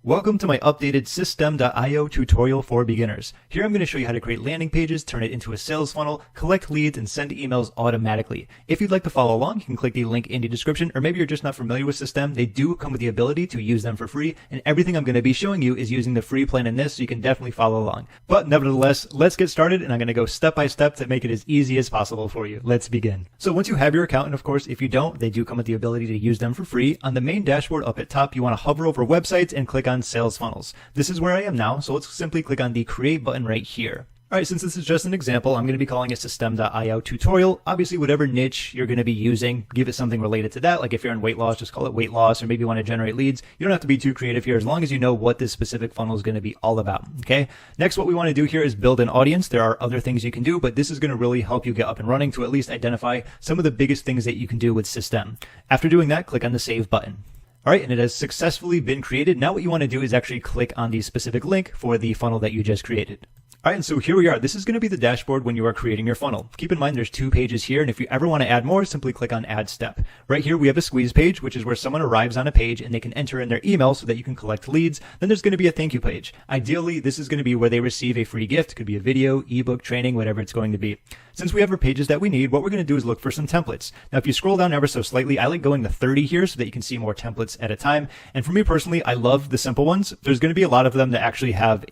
Welcome to my updated Systeme.io tutorial for beginners. Here I'm going to show you how to create landing pages, turn it into a sales funnel, collect leads, and send emails automatically. If you'd like to follow along, you can click the link in the description, or maybe you're just not familiar with Systeme. They do come with the ability to use them for free, and everything I'm going to be showing you is using the free plan in this, so you can definitely follow along. But nevertheless, let's get started, and I'm going to go step by step to make it as easy as possible for you. Let's begin. So once you have your account, and of course, if you don't, they do come with the ability to use them for free. On the main dashboard up at top, you want to hover over websites and click on sales funnels. This is where I am now, so let's simply click on the create button right here. Alright, since this is just an example, I'm going to be calling it Systeme.io tutorial. Obviously, whatever niche you're going to be using, give it something related to that. Like if you're in weight loss, just call it weight loss, or maybe you want to generate leads. You don't have to be too creative here as long as you know what this specific funnel is going to be all about. Okay. Next, what we want to do here is build an audience. There are other things you can do, but this is going to really help you get up and running to at least identify some of the biggest things that you can do with Systeme. After doing that, click on the save button. All right, and it has successfully been created. Now what you want to do is actually click on the specific link for the funnel that you just created. All right, and so here we are. This is going to be the dashboard when you are creating your funnel. Keep in mind there's 2 pages here, and if you ever want to add more, simply click on Add Step. Right here we have a squeeze page, which is where someone arrives on a page and they can enter in their email so that you can collect leads. Then there's going to be a thank you page. Ideally, this is going to be where they receive a free gift. It could be a video, ebook, training, whatever it's going to be. Since we have our pages that we need, what we're going to do is look for some templates. Now, if you scroll down ever so slightly, I like going to 30 here so that you can see more templates at a time. And for me personally, I love the simple ones. There's going to be a lot of them that actually have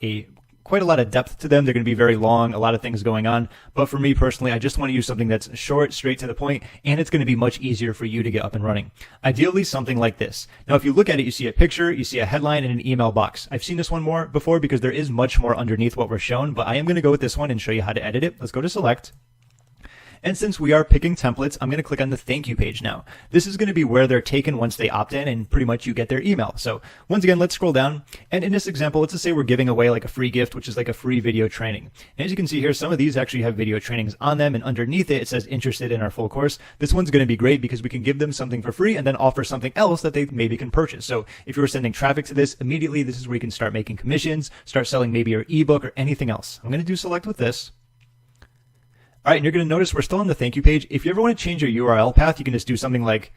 quite a lot of depth to them. They're going to be very long, a lot of things going on. But for me personally, I just want to use something that's short, straight to the point, and it's going to be much easier for you to get up and running. Ideally, something like this. Now, if you look at it, you see a picture, you see a headline, and an email box. I've seen this one more before because there is much more underneath what we're shown, but I am going to go with this one and show you how to edit it. Let's go to select. And since we are picking templates, I'm going to click on the thank you page now. This is going to be where they're taken once they opt in, and pretty much you get their email. So once again, let's scroll down. And in this example, let's just say we're giving away like a free gift, which is like a free video training. And as you can see here, some of these actually have video trainings on them, and underneath it, it says interested in our full course. This one's going to be great because we can give them something for free and then offer something else that they maybe can purchase. So if you were sending traffic to this, immediately this is where you can start making commissions, start selling maybe your ebook or anything else. I'm going to do select with this. All right, and you're going to notice we're still on the thank you page. If you ever want to change your URL path, you can just do something like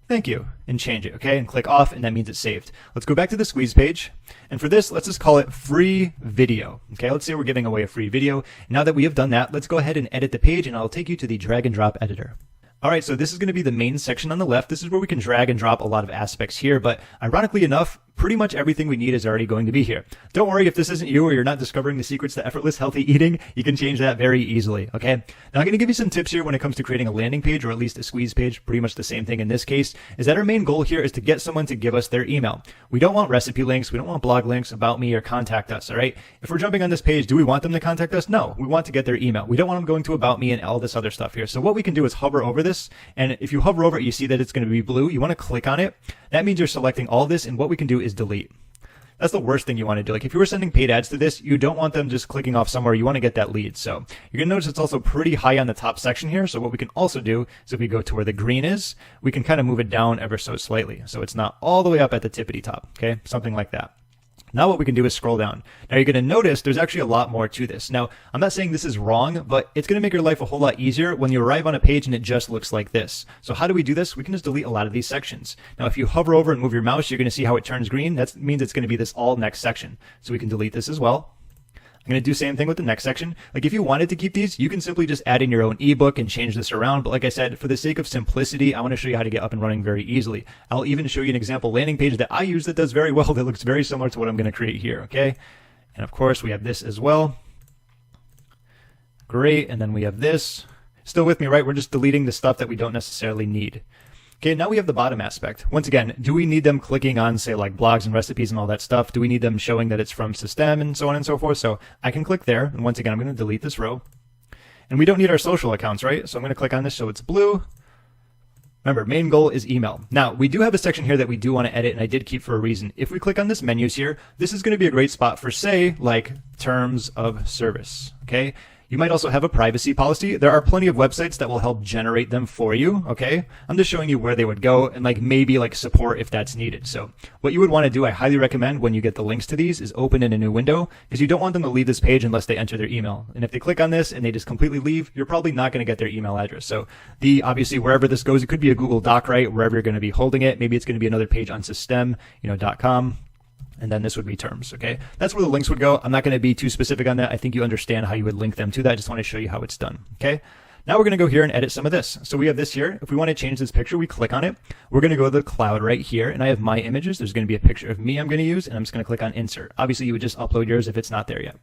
thank you and change it, okay? And click off, and that means it's saved. Let's go back to the squeeze page. And for this, let's just call it free video, okay? Let's say we're giving away a free video. Now that we have done that, let's go ahead and edit the page, and I'll take you to the drag and drop editor. All right, so this is going to be the main section on the left. This is where we can drag and drop a lot of aspects here, but ironically enough, pretty much everything we need is already going to be here. Don't worry if this isn't you or you're not discovering the secrets to effortless healthy eating, you can change that very easily, okay? Now I'm going to give you some tips here when it comes to creating a landing page, or at least a squeeze page, pretty much the same thing in this case, is that our main goal here is to get someone to give us their email. We don't want recipe links, we don't want blog links, about me, or contact us, all right? If we're jumping on this page, do we want them to contact us? No, we want to get their email. We don't want them going to about me and all this other stuff here. So what we can do is hover over this, and if you hover over it, you see that it's going to be blue. You want to click on it. That means you're selecting all this, and what we can do is delete. That's the worst thing you want to do. Like if you were sending paid ads to this, you don't want them just clicking off somewhere. You want to get that lead. So you're going to notice it's also pretty high on the top section here. So what we can also do is if we go to where the green is, we can kind of move it down ever so slightly. So it's not all the way up at the tippity top. Okay. Something like that. Now what we can do is scroll down. Now you're going to notice there's actually a lot more to this. Now, I'm not saying this is wrong, but it's going to make your life a whole lot easier when you arrive on a page and it just looks like this. So how do we do this? We can just delete a lot of these sections. Now, if you hover over and move your mouse, you're going to see how it turns green. That means it's going to be this all next section. So we can delete this as well. I'm going to do the same thing with the next section. Like if you wanted to keep these, you can simply just add in your own ebook and change this around. But like I said, for the sake of simplicity, I want to show you how to get up and running very easily. I'll even show you an example landing page that I use that does very well, that looks very similar to what I'm going to create here, okay? And of course, we have this as well. Great, and then we have this. Still with me, right? We're just deleting the stuff that we don't necessarily need. Okay, now we have the bottom aspect. Once again, do we need them clicking on, say, like blogs and recipes and all that stuff? Do we need them showing that it's from Systeme and so on and so forth? So I can click there. And once again, I'm going to delete this row. And we don't need our social accounts, right? So I'm going to click on this so it's blue. Remember, main goal is email. Now, we do have a section here that we do want to edit, and I did keep for a reason. If we click on this menus here, this is going to be a great spot for, say, like terms of service, okay? You might also have a privacy policy. There are plenty of websites that will help generate them for you, okay? I'm just showing you where they would go and like maybe like support if that's needed. So what you would want to do, I highly recommend when you get the links to these, is open in a new window, because you don't want them to leave this page unless they enter their email. And if they click on this and they just completely leave, you're probably not going to get their email address. So obviously wherever this goes, it could be a Google Doc, right? Wherever you're going to be holding it. Maybe it's going to be another page on Systeme, .com. and then this would be terms, okay? That's where the links would go. I'm not going to be too specific on that. I think you understand how you would link them to that. I just want to show you how it's done, okay? Now we're going to go here and edit some of this. So we have this here. If we want to change this picture, we click on it. We're going to go to the cloud right here, and I have my images. There's going to be a picture of me I'm going to use, and I'm just going to click on insert. Obviously, you would just upload yours if it's not there yet.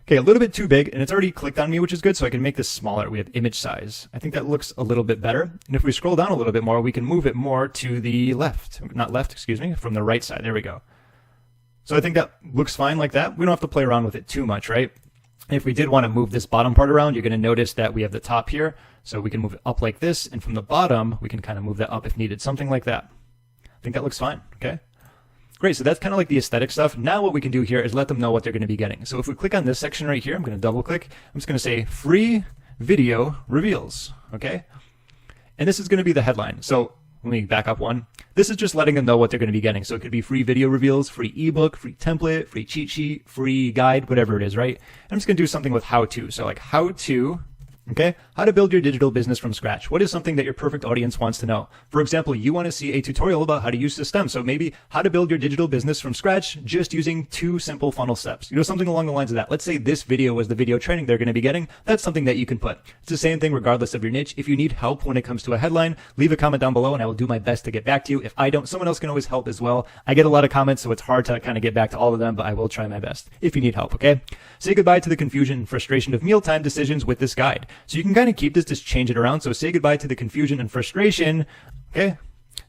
Okay, a little bit too big, and it's already clicked on me, which is good, so I can make this smaller. We have image size. I think that looks a little bit better. And if we scroll down a little bit more, we can move it more to the left. Not left, excuse me, from the right side. There we go. So I think that looks fine like that. We don't have to play around with it too much, right? If we did want to move this bottom part around, you're going to notice that we have the top here. So we can move it up like this, and from the bottom, we can kind of move that up if needed, something like that. I think that looks fine, okay? Great, so that's kind of like the aesthetic stuff. Now what we can do here is let them know what they're going to be getting. So if we click on this section right here, I'm going to double click. I'm just going to say free video reveals, okay? And this is going to be the headline. So let me back up one. This is just letting them know what they're going to be getting. So it could be free video reveals, free ebook, free template, free cheat sheet, free guide, whatever it is, right? I'm just going to do something with how to. So like how to, okay, how to build your digital business from scratch. What is something that your perfect audience wants to know? For example, you want to see a tutorial about how to use Systeme. So maybe how to build your digital business from scratch just using 2 simple funnel steps. You know, something along the lines of that. Let's say this video was the video training they're going to be getting. That's something that you can put. It's the same thing regardless of your niche. If you need help when it comes to a headline, leave a comment down below and I will do my best to get back to you. If I don't, someone else can always help as well. I get a lot of comments, so it's hard to kind of get back to all of them, but I will try my best if you need help, okay? Say goodbye to the confusion and frustration of mealtime decisions with this guide. So you can kind of keep this, just change it around. So say goodbye to the confusion and frustration. Okay.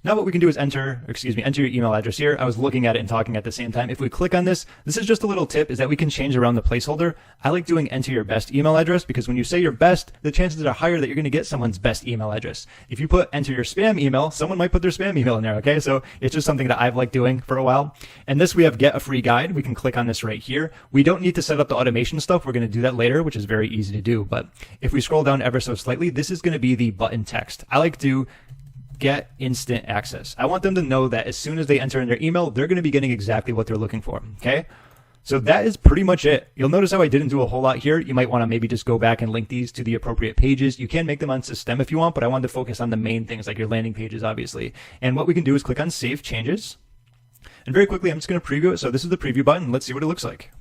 Now what we can do is enter your email address here. I was looking at it and talking at the same time. If we click on this, this is just a little tip, is that we can change around the placeholder. I like doing enter your best email address because when you say your best, the chances are higher that you're going to get someone's best email address. If you put enter your spam email, someone might put their spam email in there, okay? So it's just something that I've liked doing for a while. And this, we have get a free guide. We can click on this right here. We don't need to set up the automation stuff. We're going to do that later, which is very easy to do. But if we scroll down ever so slightly, this is going to be the button text. I like to get instant access. I want them to know that as soon as they enter in their email, they're going to be getting exactly what they're looking for, okay? So that is pretty much it. You'll notice how I didn't do a whole lot here. You might want to maybe just go back and link these to the appropriate pages. You can make them on Systeme if you want, but I wanted to focus on the main things like your landing pages, obviously. And what we can do is click on Save Changes. And very quickly, I'm just going to preview it. So this is the preview button. Let's see what it looks like.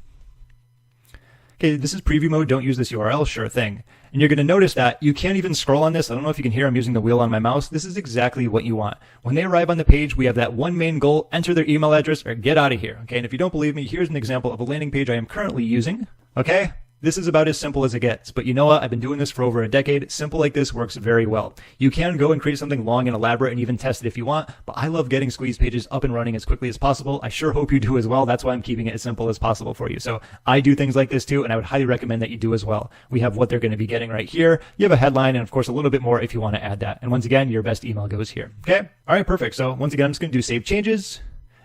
Okay, this is preview mode. Don't use this URL. Sure thing. And you're going to notice that you can't even scroll on this. I don't know if you can hear I'm using the wheel on my mouse. This is exactly what you want. When they arrive on the page, we have that one main goal, enter their email address or get out of here. Okay, and if you don't believe me, here's an example of a landing page I am currently using. Okay, this is about as simple as it gets. But you know what? I've been doing this for over a decade. Simple like this works very well. You can go and create something long and elaborate and even test it if you want, but I love getting squeeze pages up and running as quickly as possible. I sure hope you do as well. That's why I'm keeping it as simple as possible for you. So I do things like this too, and I would highly recommend that you do as well. We have what they're going to be getting right here. You have a headline and of course a little bit more if you want to add that. And once again, your best email goes here. Okay. All right, perfect. So once again, I'm just going to do save changes.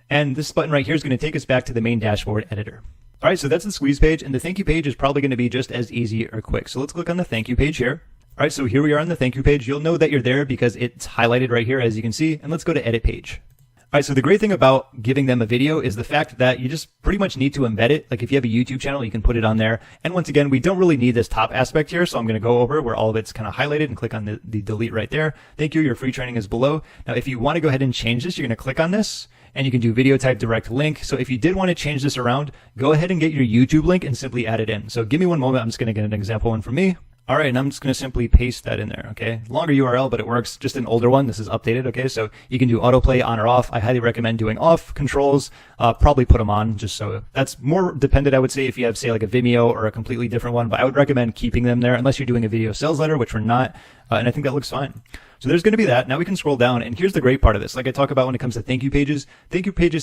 And this button right here is going to take us back to the main dashboard editor. All right, so that's the squeeze page, and the thank you page is probably going to be just as easy or quick. So let's click on the thank you page here. All right, so here we are on the thank you page. You'll know that you're there because it's highlighted right here, as you can see, and let's go to edit page. All right, so the great thing about giving them a video is the fact that you just pretty much need to embed it. Like if you have a YouTube channel, you can put it on there. And once again, we don't really need this top aspect here, so I'm going to go over where all of it's kind of highlighted and click on the delete right there. Thank you, your free training is below. Now, if you want to go ahead and change this, you're going to click on this. And you can do video type direct link. So if you did want to change this around, go ahead and get your YouTube link and simply add it in. So give me one moment. I'm just going to get an example one from me. All right, and I'm just going to simply paste that in there, okay? Longer URL, but it works. Just an older one. This is updated, okay? So you can do autoplay on or off. I highly recommend doing off controls. Probably put them on just so that's more dependent, I would say, if you have, say, like a Vimeo or a completely different one. But I would recommend keeping them there unless you're doing a video sales letter, which we're not. And I think that looks fine. So there's going to be that. Now we can scroll down, and here's the great part of this. Like I talk about when it comes to thank you pages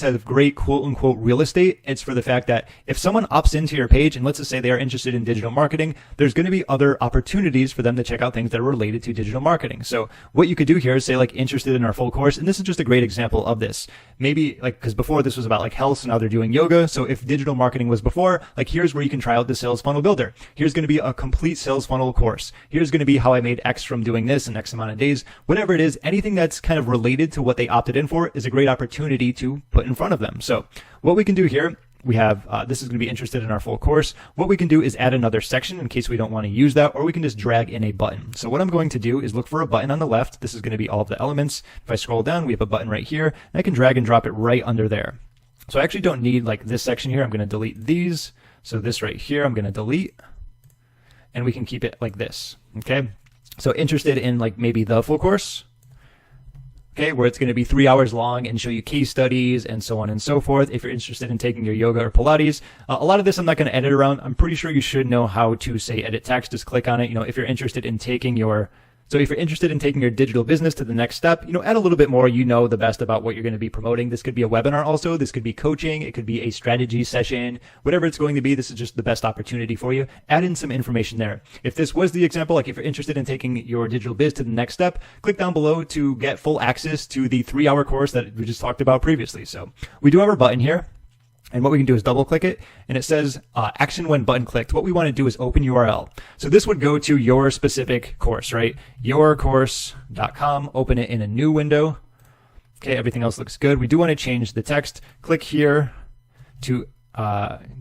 have great quote unquote real estate. It's for the fact that if someone opts into your page, and let's just say they are interested in digital marketing, there's going to be other opportunities for them to check out things that are related to digital marketing. So what you could do here is say like interested in our full course, and this is just a great example of this. Maybe like, because before this was about like health, so now they're doing yoga. So if digital marketing was before, like here's where you can try out the sales funnel builder. Here's going to be a complete sales funnel course. Here's going to be how I made X from doing this in X amount of days. Whatever it is, anything that's kind of related to what they opted in for is a great opportunity to put in front of them. So what we can do here, we have, this is going to be interested in our full course. What we can do is add another section in case we don't want to use that, or we can just drag in a button. So what I'm going to do is look for a button on the left. This is going to be all of the elements. If I scroll down, we have a button right here, and I can drag and drop it right under there. So I actually don't need like this section here. I'm going to delete these. So this right here, I'm going to delete, and we can keep it like this. Okay. So interested in like maybe the full course, okay, where it's going to be 3 hours long and show you case studies and so on and so forth. If you're interested in taking your yoga or Pilates, a lot of this I'm not going to edit around. I'm pretty sure you should know how to say edit text. Just click on it. You know, if you're interested in taking your digital business to the next step, you know, add a little bit more, you know, the best about what you're going to be promoting. This could be a webinar also. This could be coaching. It could be a strategy session, whatever it's going to be. This is just the best opportunity for you. Add in some information there. If this was the example, like if you're interested in taking your digital biz to the next step, click down below to get full access to the 3-hour course that we just talked about previously. So we do have our button here. And what we can do is double click it, and it says action when button clicked. What we want to do is open URL. So this would go to your specific course, right? Yourcourse.com, open it in a new window. Okay, everything else looks good. We do want to change the text. Click here to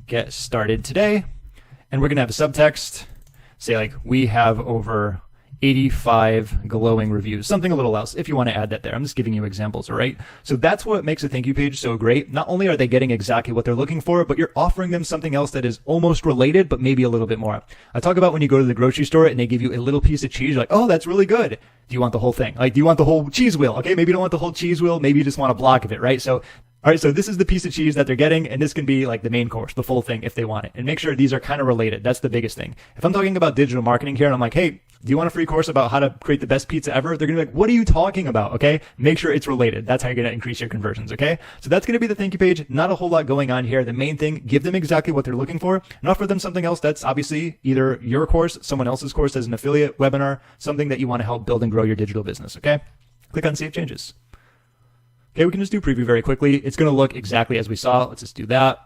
get started today. And we're going to have a subtext, say like, we have over 85 glowing reviews, something a little else if you want to add that there. I'm just giving you examples, all right? So that's what makes a thank you page so great. Not only are they getting exactly what they're looking for, but you're offering them something else that is almost related, but maybe a little bit more. I talk about when you go to the grocery store and they give you a little piece of cheese, you're like, oh, that's really good. Do you want the whole thing? Like, do you want the whole cheese wheel? Okay, maybe you don't want the whole cheese wheel. Maybe you just want a block of it, right? So all right, so this is the piece of cheese that they're getting, and this can be like the main course, the full thing if they want it. And make sure these are kind of related. That's the biggest thing. If I'm talking about digital marketing here and I'm like, hey, do you want a free course about how to create the best pizza ever? They're going to be like, what are you talking about? Okay, make sure it's related. That's how you're going to increase your conversions, okay? So that's going to be the thank you page. Not a whole lot going on here. The main thing, give them exactly what they're looking for and offer them something else that's obviously either your course, someone else's course as an affiliate, webinar, something that you want to help build and grow your digital business, okay? Click on Save Changes. Okay, we can just do preview very quickly. It's going to look exactly as we saw. Let's just do that.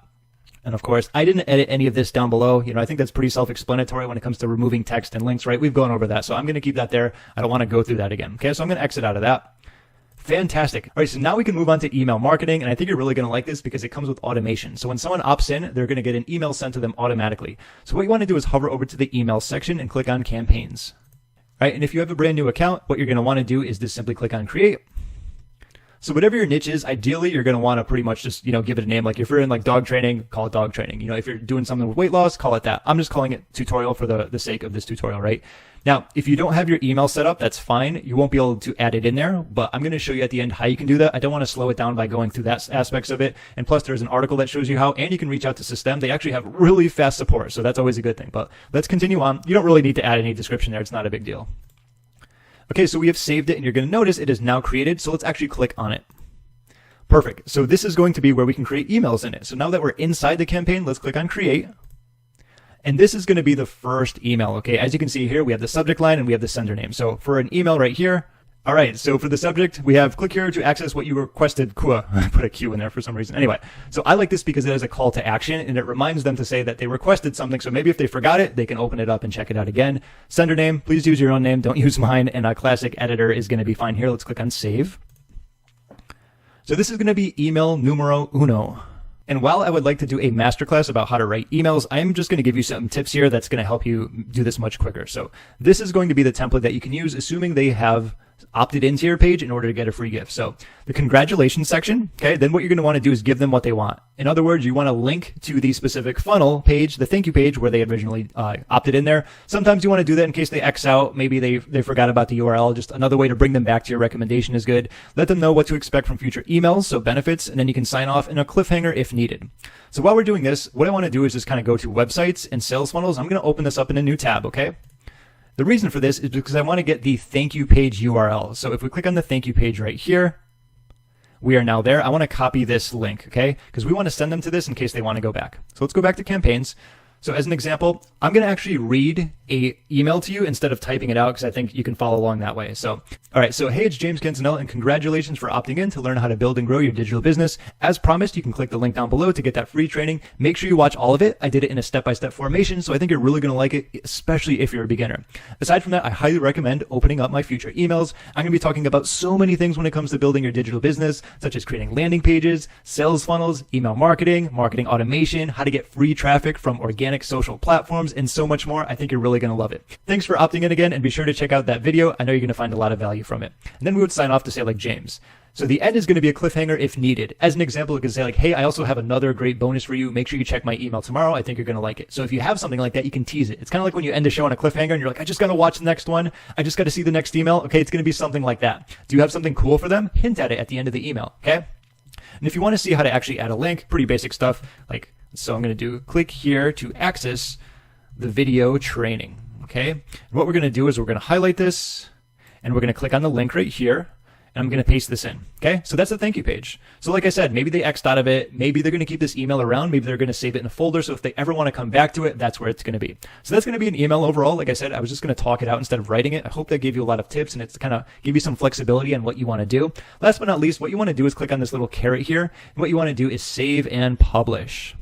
And of course, I didn't edit any of this down below. You know, I think that's pretty self-explanatory when it comes to removing text and links, right? We've gone over that. So I'm going to keep that there. I don't want to go through that again. Okay, so I'm going to exit out of that. Fantastic. All right, so now we can move on to email marketing. And I think you're really going to like this because it comes with automation. So when someone opts in, they're going to get an email sent to them automatically. So what you want to do is hover over to the email section and click on campaigns. All right, and if you have a brand new account, what you're going to want to do is just simply click on create. So whatever your niche is, ideally, you're going to want to pretty much just, you know, give it a name. Like if you're in like dog training, call it dog training. You know, if you're doing something with weight loss, call it that. I'm just calling it tutorial for the sake of this tutorial, right? Now, if you don't have your email set up, that's fine. You won't be able to add it in there, but I'm going to show you at the end how you can do that. I don't want to slow it down by going through that aspects of it. And plus there's an article that shows you how, and you can reach out to Systeme. They actually have really fast support. So that's always a good thing, but let's continue on. You don't really need to add any description there. It's not a big deal. Okay, so we have saved it and you're going to notice it is now created. So let's actually click on it. Perfect. So this is going to be where we can create emails in it. So now that we're inside the campaign, let's click on create. And this is going to be the first email. Okay. As you can see here, we have the subject line and we have the sender name. So for an email right here. All right. So for the subject, we have click here to access what you requested. I put a Q in there for some reason. Anyway, so I like this because it has a call to action and it reminds them to say that they requested something. So maybe if they forgot it, they can open it up and check it out again. Sender name, please use your own name. Don't use mine. And a classic editor is going to be fine here. Let's click on save. So this is going to be email numero uno. And while I would like to do a masterclass about how to write emails, I'm just going to give you some tips here that's going to help you do this much quicker. So this is going to be the template that you can use, assuming they have opted into your page in order to get a free gift. So the congratulations section, okay, then what you're going to want to do is give them what they want. In other words, you want to link to the specific funnel page, the thank you page where they originally opted in there. Sometimes you want to do that in case they X out. Maybe they forgot about the URL. Just another way to bring them back to your recommendation is good. Let them know what to expect from future emails, so benefits, and then you can sign off in a cliffhanger if needed. So while we're doing this, what I want to do is just kind of go to websites and sales funnels. I'm going to open this up in a new tab, okay? The reason for this is because I want to get the thank you page URL. So if we click on the thank you page right here, we are now there. I want to copy this link, okay? Because we want to send them to this in case they want to go back. So let's go back to campaigns. So as an example, I'm going to actually read a email to you instead of typing it out because I think you can follow along that way. So, all right. So, hey, it's James Canzanella and congratulations for opting in to learn how to build and grow your digital business. As promised, you can click the link down below to get that free training. Make sure you watch all of it. I did it in a step-by-step formation, so I think you're really going to like it, especially if you're a beginner. Aside from that, I highly recommend opening up my future emails. I'm going to be talking about so many things when it comes to building your digital business, such as creating landing pages, sales funnels, email marketing, marketing automation, how to get free traffic from organic social platforms, and so much more. I think you're really going to love it. Thanks for opting in again, and be sure to check out that video. I know you're going to find a lot of value from it. And then we would sign off to say like James. So the end is going to be a cliffhanger if needed. As an example, you can say like, hey, I also have another great bonus for you. Make sure you check my email tomorrow. I think you're going to like it. So if you have something like that, you can tease it. It's kind of like when you end a show on a cliffhanger and you're like, I just got to watch the next one. I just got to see the next email. Okay, it's going to be something like that. Do you have something cool for them? Hint at it at the end of the email, okay? And if you want to see how to actually add a link, pretty basic stuff. Like, so I'm going to do click here to access the video training, okay? And what we're going to do is we're going to highlight this and we're going to click on the link right here. And I'm going to paste this in, okay? So that's the thank you page. So like I said, maybe they X'd out of it. Maybe they're going to keep this email around. Maybe they're going to save it in a folder. So if they ever want to come back to it, that's where it's going to be. So that's going to be an email overall. Like I said, I was just going to talk it out instead of writing it. I hope that gave you a lot of tips and it's kind of give you some flexibility on what you want to do. Last but not least, what you want to do is click on this little caret here. And what you want to do is save and publish.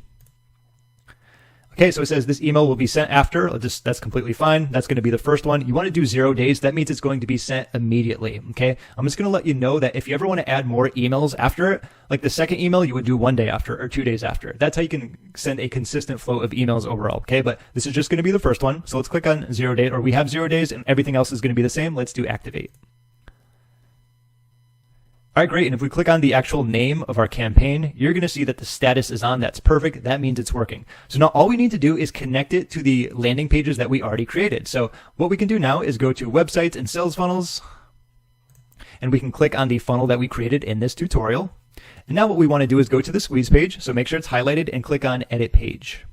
Okay, so it says this email will be sent after. That's completely fine. That's going to be the first one. You want to do 0 days. That means it's going to be sent immediately. Okay, I'm just going to let you know that if you ever want to add more emails after it, like the second email, you would do 1 day after or 2 days after. That's how you can send a consistent flow of emails overall. Okay, but this is just going to be the first one. So let's click on 0 day, or we have 0 days and everything else is going to be the same. Let's do activate. All right, great. And if we click on the actual name of our campaign, you're going to see that the status is on. That's perfect. That means it's working. So now all we need to do is connect it to the landing pages that we already created. So what we can do now is go to websites and sales funnels, and we can click on the funnel that we created in this tutorial. And now what we want to do is go to the squeeze page. So make sure it's highlighted and click on edit page.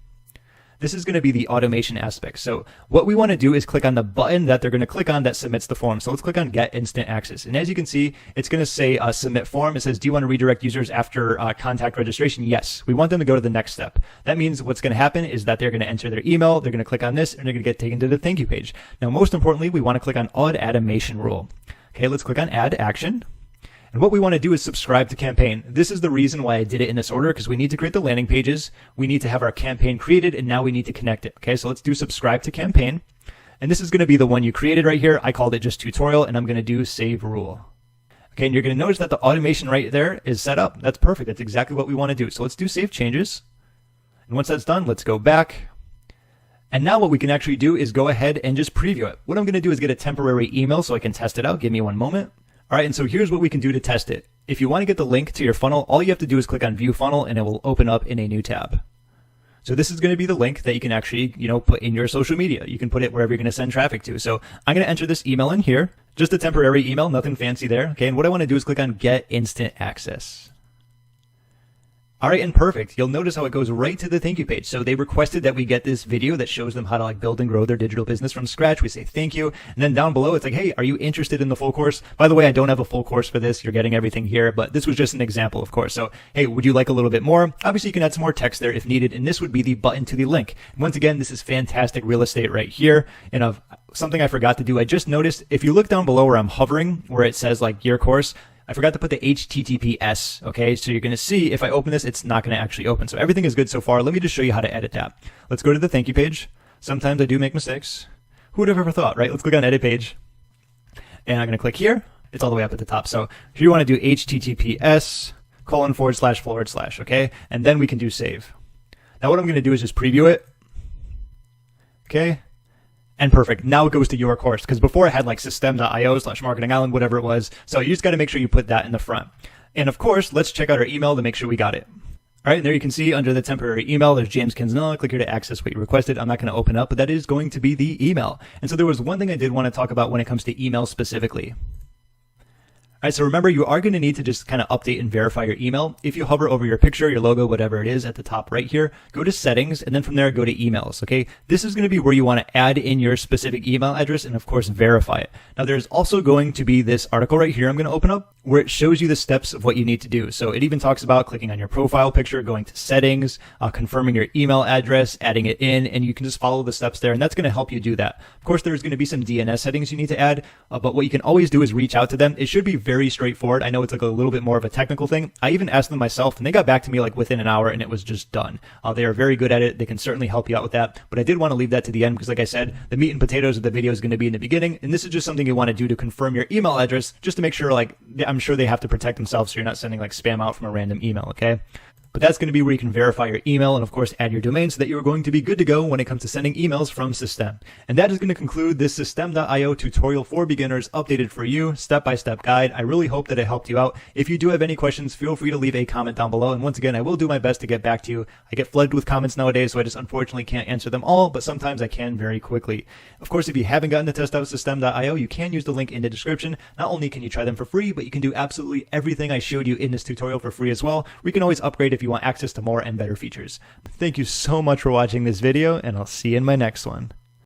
This is going to be the automation aspect. So what we want to do is click on the button that they're going to click on that submits the form. So let's click on Get Instant Access. And as you can see, it's going to say Submit Form. It says, do you want to redirect users after contact registration? Yes. We want them to go to the next step. That means what's going to happen is that they're going to enter their email, they're going to click on this, and they're going to get taken to the thank you page. Now, most importantly, we want to click on Add Automation Rule. Okay, let's click on Add Action. And what we want to do is subscribe to campaign. This is the reason why I did it in this order, because we need to create the landing pages. We need to have our campaign created, and now we need to connect it. Okay, so let's do subscribe to campaign. And this is going to be the one you created right here. I called it just tutorial, and I'm going to do save rule. Okay, and you're going to notice that the automation right there is set up. That's perfect. That's exactly what we want to do. So let's do save changes. And once that's done, let's go back. And now what we can actually do is go ahead and just preview it. What I'm going to do is get a temporary email so I can test it out. Give me one moment. All right, and so here's what we can do to test it. If you want to get the link to your funnel, all you have to do is click on View Funnel, and it will open up in a new tab. So this is going to be the link that you can actually, put in your social media. You can put it wherever you're going to send traffic to. So I'm going to enter this email in here, just a temporary email, nothing fancy there. Okay, and what I want to do is click on Get Instant Access. All right, and perfect. You'll notice how it goes right to the thank you page. So they requested that we get this video that shows them how to build and grow their digital business from scratch. We say thank you. And then down below, it's like, hey, are you interested in the full course? By the way, I don't have a full course for this. You're getting everything here, but this was just an example, of course. So, hey, would you like a little bit more? Obviously, you can add some more text there if needed. And this would be the button to the link. And once again, this is fantastic real estate right here. And of something I forgot to do, I just noticed if you look down below where I'm hovering, where it says like your course, I forgot to put the HTTPS, okay? So you're going to see if I open this, it's not going to actually open. So everything is good so far. Let me just show you how to edit that. Let's go to the thank you page. Sometimes I do make mistakes. Who would have ever thought, right? Let's click on edit page. And I'm going to click here. It's all the way up at the top. So here you want to do HTTPS://, okay? And then we can do save. Now what I'm going to do is just preview it. Okay? And perfect. Now it goes to your course, because before I had like Systeme.io/Marketing Island, whatever it was. So you just got to make sure you put that in the front. And of course, let's check out our email to make sure we got it. All right, and there you can see under the temporary email, there's James Kinsella. Click here to access what you requested. I'm not going to open up, but that is going to be the email. And so there was one thing I did want to talk about when it comes to email specifically. All right, so remember, you are going to need to just kind of update and verify your email. If you hover over your picture, your logo, whatever it is at the top right here, go to settings, and then from there, go to emails, okay? This is going to be where you want to add in your specific email address and, of course, verify it. Now, there's also going to be this article right here I'm going to open up where it shows you the steps of what you need to do. So it even talks about clicking on your profile picture, going to settings, confirming your email address, adding it in, and you can just follow the steps there, and that's going to help you do that. Of course, there's going to be some DNS settings you need to add, but what you can always do is reach out to them. It should be very straightforward. I know it's like a little bit more of a technical thing. I even asked them myself, and they got back to me like within an hour, and it was just done. They are very good at it. They can certainly help you out with that, but I did want to leave that to the end because, like I said, the meat and potatoes of the video is going to be in the beginning, and this is just something you want to do to confirm your email address, just to make sure, like, I'm sure they have to protect themselves so you're not sending like spam out from a random email, okay? But that's going to be where you can verify your email and of course add your domain so that you're going to be good to go when it comes to sending emails from Systeme. And that is going to conclude this Systeme.io tutorial for beginners, updated for you, step-by-step guide. I really hope that it helped you out. If you do have any questions, feel free to leave a comment down below. And once again, I will do my best to get back to you. I get flooded with comments nowadays, so I just unfortunately can't answer them all, but sometimes I can very quickly. Of course, if you haven't gotten to test out Systeme.io, you can use the link in the description. Not only can you try them for free, but you can do absolutely everything I showed you in this tutorial for free as well. We can always upgrade if you want access to more and better features. Thank you so much for watching this video, and I'll see you in my next one.